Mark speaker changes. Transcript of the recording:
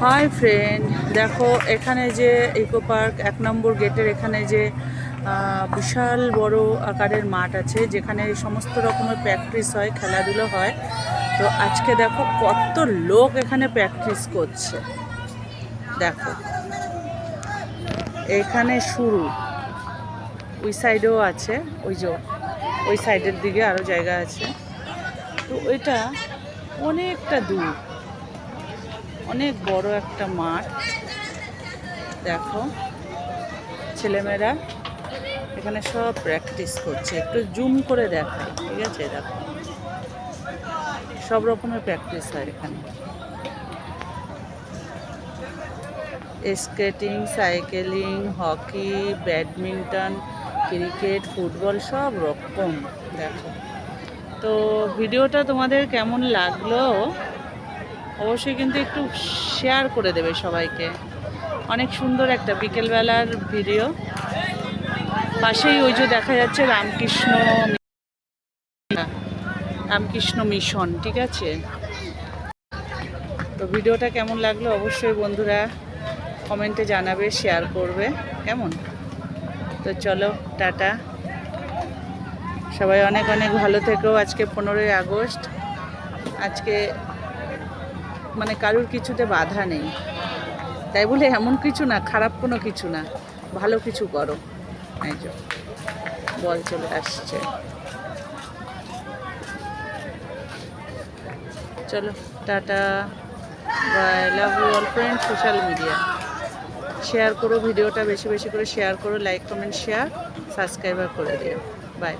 Speaker 1: Hi friend, দেখো এখানে যে ইকো পার্ক 1 নম্বর গেটের এখানে যে বিশাল বড় আকারের মাঠ আছে, যেখানে সমস্ত রকমের প্র্যাকটিস হয়, খেলাধুলো হয়। তো আজকে দেখো কত লোক এখানে প্র্যাকটিস করছে। দেখো এখানে শুরু, ওই সাইডেও আছে, ওই সাইডের দিকে আরও জায়গা আছে। তো ওইটা অনেকটা দূর, অনেক বড় একটা মাঠ। দেখো ছেলেমেয়েরা এখানে সব প্র্যাকটিস করছে। একটু জুম করে দেখায়, ঠিক আছে? দেখো সব রকমের প্র্যাকটিস হয় এখানে, skating, cycling, hockey, badminton, cricket, football, সব রকম। দেখো তো ভিডিওটা তোমাদের কেমন লাগলো অবশ্যই কিন্তু একটু শেয়ার করে দেবে সবাইকে। অনেক সুন্দর একটা বিকেলবেলার ভিডিও। পাশেই ওই যে দেখা যাচ্ছে রামকৃষ্ণ মিশন, ঠিক আছে? তো ভিডিওটা কেমন লাগলো অবশ্যই বন্ধুরা কমেন্টে জানাবে, শেয়ার করবে, কেমন? তো চলো, টাটা, সবাই অনেক অনেক ভালো থেকো। আজকে 15ই আগস্ট, আজকে মানে কারুর কিছুতে বাধা নেই, তাই বলে এমন কিছু না, খারাপ কোনো কিছু না, ভালো কিছু করো। এই যে বল চলে আসছে। চলো, tata, bye, love you all friend. Social media share করো, ভিডিওটা বেশি বেশি করে শেয়ার করো, লাইক কমেন্ট শেয়ার সাবস্ক্রাইবার করে দিও। বাই।